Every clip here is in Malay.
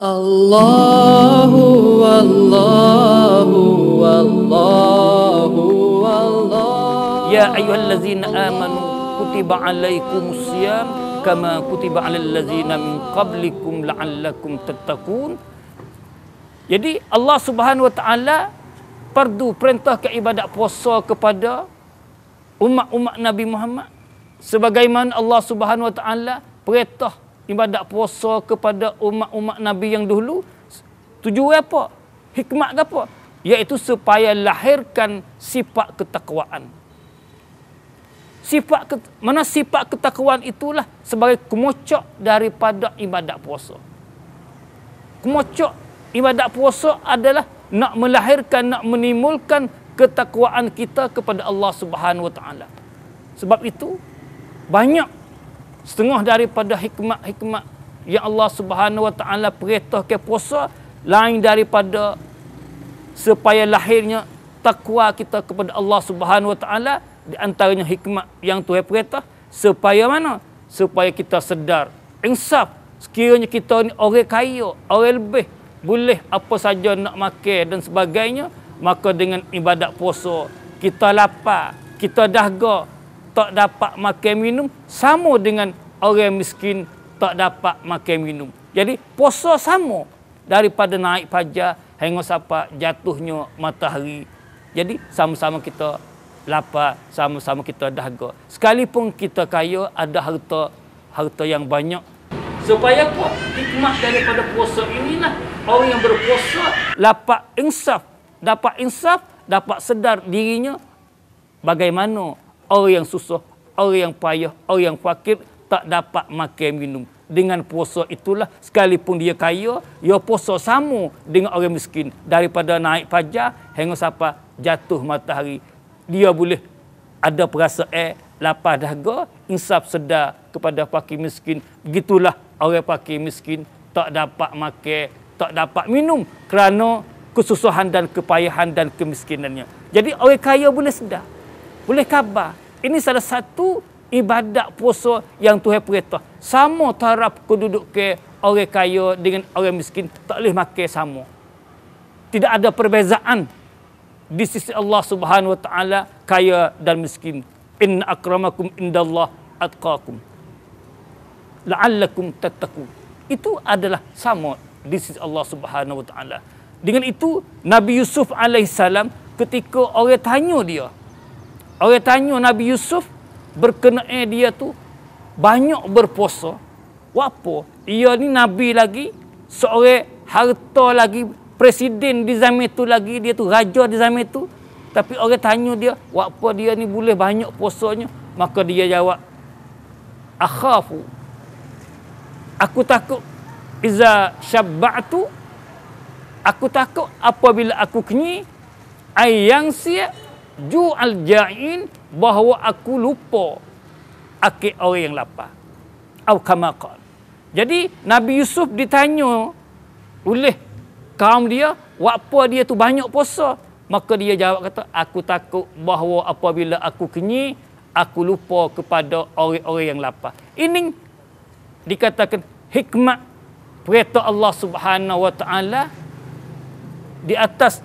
Allahu Allahu Allahu Allah. Ya ayyuhallazina amanu kutiba alaikumusiyam kama kutiba alal ladzina min qablikum la'allakum tattaqun. Jadi Allah Subhanahu wa taala perintah ke ibadat puasa kepada umat-umat Nabi Muhammad sebagaimana Allah Subhanahu wa taala perintah ibadat puasa kepada umat-umat Nabi yang dahulu. Tujuan apa? Hikmat apa? Iaitu supaya lahirkan sifat ketakwaan. Sifat ketakwaan itulah sebagai kemocok daripada ibadat puasa. Kemocok ibadat puasa adalah nak melahirkan, nak menimbulkan ketakwaan kita kepada Allah Subhanahu wa taala. Sebab itu banyak setengah daripada hikmat-hikmat yang Allah Subhanahu wa taala perintah ke puasa lain daripada supaya lahirnya takwa kita kepada Allah Subhanahu wa taala. Di antaranya hikmat yang Tuhan perintah supaya mana? Supaya kita sedar, insaf. Sekiranya kita ni orang kaya, orang lebih, boleh apa saja nak makan dan sebagainya, maka dengan ibadat puasa kita lapar, kita dahaga, tak dapat makan minum, sama dengan orang miskin tak dapat makan minum. Jadi puasa sama daripada naik fajar hingga sampai jatuhnya matahari. Jadi sama-sama kita lapar, sama-sama kita dahaga. Sekalipun kita kaya, ada harta yang banyak. Supaya apa? Hikmah daripada puasa inilah orang yang berpuasa dapat insaf, dapat sedar dirinya bagaimana orang yang susah, orang yang payah, orang yang fakir tak dapat makan minum. Dengan puasa itulah sekalipun dia kaya, dia puasa sama dengan orang miskin. Daripada naik fajar hingga sampai jatuh matahari, dia boleh ada perasaan lapar dahaga, insaf sedar kepada fakir miskin. Begitulah orang fakir miskin tak dapat makan, tak dapat minum kerana kesusahan dan kepayahan dan kemiskinannya. Jadi orang kaya boleh sedar, boleh khabar. Ini salah satu ibadat puasa yang Tuhan perintah. Sama taraf kedudukan orang kaya dengan orang miskin, tak boleh makan sama. Tidak ada perbezaan di sisi Allah Subhanahu wa taala kaya dan miskin. Inna akramakum indallah atqakum la'allakum tattaqun. Itu adalah sama di sisi Allah Subhanahu wa taala. Dengan itu Nabi Yusuf alaihissalam ketika orang tanya Nabi Yusuf berkenaan dia tu banyak berpuasa. Apa? Ia ni nabi lagi, seorang harta lagi, presiden di zaman tu lagi, dia tu raja di zaman tu. Tapi orang tanya dia, apa dia ni boleh banyak puasanya? Maka dia jawab, akhafu, aku takut iza syabba'tu, aku takut apabila aku kenyang, ayang sia ju'al ja'in, bahawa aku lupa akid orang yang lapar. Atau kama qala. Jadi Nabi Yusuf ditanya oleh kaum dia, apa dia tu banyak puasa? Maka dia jawab kata, aku takut bahawa apabila aku kenyang, aku lupa kepada orang-orang yang lapar. Ini dikatakan hikmat perintah Allah Subhanahu wa taala di atas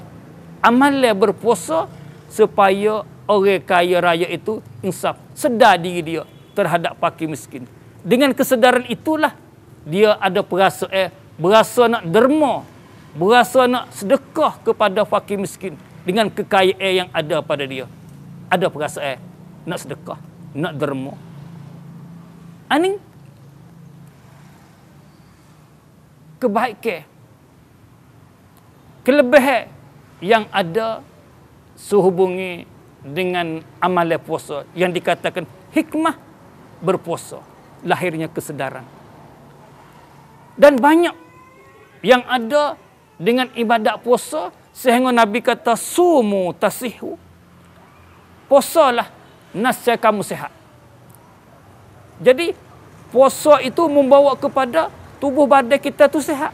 amalan berpuasa supaya orang kaya raya itu insaf, sedar diri dia terhadap fakir miskin. Dengan kesedaran itulah dia ada perasaan, berasa nak derma, berasa nak sedekah kepada fakir miskin dengan kekayaan yang ada pada dia. Ada perasaan nak sedekah, nak derma. Ini kebaikan, kelebihan yang ada sehubungi dengan amalan puasa yang dikatakan hikmah berpuasa, lahirnya kesedaran. Dan banyak yang ada dengan ibadat puasa sehingga Nabi kata sumu tasihu, puasalah nasya kamu sihat. Jadi puasa itu membawa kepada tubuh badan kita tu sihat.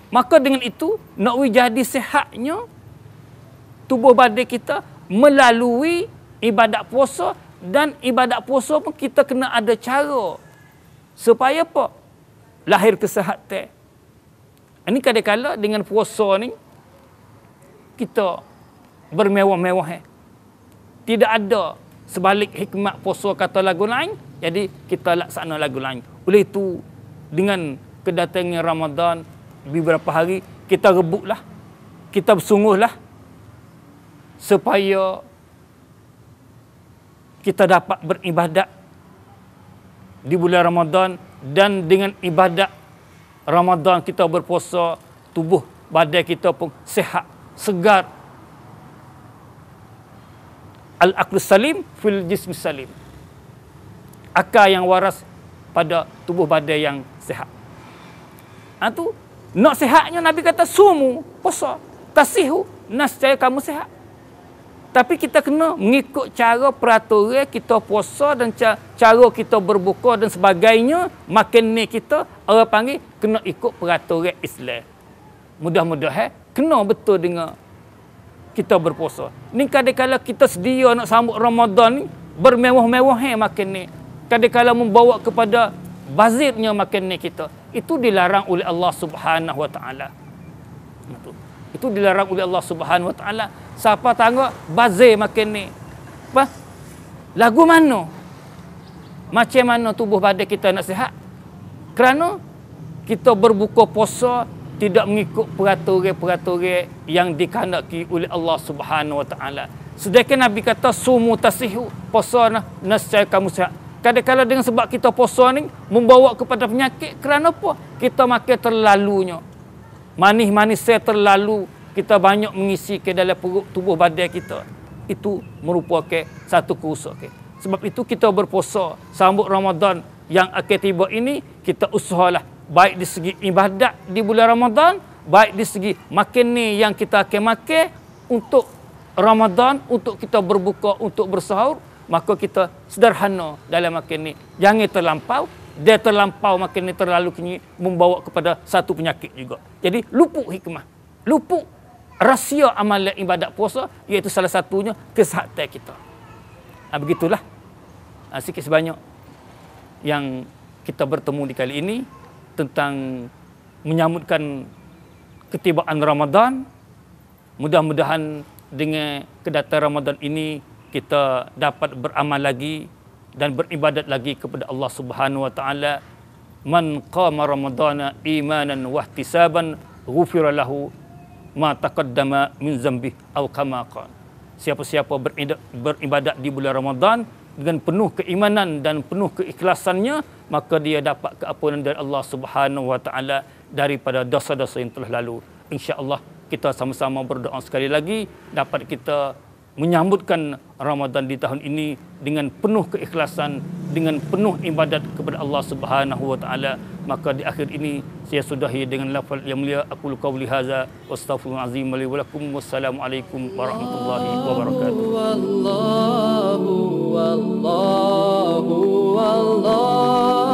Maka dengan itu nak jadi sihatnya tubuh badan kita melalui ibadat puasa. Dan ibadat puasa pun kita kena ada cara supaya apa? lahir kesihatan. Ini kadang-kadang dengan puasa ni kita bermewah-mewah. Tidak ada sebalik hikmat puasa kata lagu lain, jadi kita laksana lagu lain. Oleh itu, dengan kedatangan Ramadan beberapa hari, kita rebutlah, kita bersungguhlah supaya kita dapat beribadat di bulan Ramadan, dan dengan ibadat Ramadan kita berpuasa, tubuh badan kita pun sihat, segar. Al-aqlu salim fil jismi salim. Akal yang waras pada tubuh badan yang sihat. Itu nak sihatnya Nabi kata sumu, puasa, tasihu, nascaya kamu sihat. Tapi kita kena mengikut cara peraturan kita puasa dan cara kita berbuka dan sebagainya. Makin ni kita, orang panggil, kena ikut peraturan Islam. Mudah-mudahan kena betul dengan kita berpuasa. Ni kadang-kadang kita sedia nak sambut Ramadan ni, bermewah-mewah makin ni. Kadang-kadang membawa kepada bazirnya makin ni kita. Itu dilarang oleh Allah Subhanahu Wa Taala. Itu dilarang oleh Allah Subhanahu Wa Taala. Siapa tangga bazir makin ni. Apa? Lagu mana? Macam mana tubuh badan kita nak sihat? Kerana kita berbuka puasa tidak mengikut peraturan-peraturan yang dikehendaki oleh Allah Subhanahu Wa Taala. Sedangkan Nabi kata sumu tasihu, puasa nascaya kamu sihat. Kadang-kadang dengan sebab kita puasa ni membawa kepada penyakit, kerana apa? Kita makan terlalunya. Manis-manis saya terlalu, kita banyak mengisi ke dalam perut tubuh badan kita. Itu merupakan satu kerusakan. Sebab itu kita berpuasa sambut Ramadan yang akan tiba ini, kita usahalah baik di segi ibadat di bulan Ramadan, baik di segi makan ni yang kita akan makan untuk Ramadan, untuk kita berbuka, untuk bersahur, maka kita sederhana dalam makan ni. Jangan terlampau. Dia terlampau makan ni terlalu kini membawa kepada satu penyakit juga. Jadi luput hikmah, luput rahsia amalan ibadat puasa, iaitu salah satunya kesihatan kita. Begitulah sikit sebanyak yang kita bertemu di kali ini tentang menyambutkan ketibaan Ramadan. Mudah-mudahan dengan kedatangan Ramadan ini kita dapat beramal lagi dan beribadat lagi kepada Allah Subhanahu Wa Taala. Man qama ramadana imanan wa ihtisaban ghufira lahu ma taqaddama min zambi aw kama qala. Siapa-siapa beribadat di bulan Ramadan dengan penuh keimanan dan penuh keikhlasannya, maka dia dapat keampunan dari Allah Subhanahu Wa Taala daripada dosa-dosa yang telah lalu. Insya-Allah kita sama-sama berdoa sekali lagi dapat kita menyambutkan Ramadan di tahun ini dengan penuh keikhlasan, dengan penuh ibadat kepada Allah Subhanahu Wa Taala. Maka di akhir ini saya sudahi dengan lafaz yang mulia, aqulu qawli hadza wastaghfirullah azim li wa lakum. Wassalamualaikum warahmatullahi wabarakatuh. Wallahu wallahu wallahu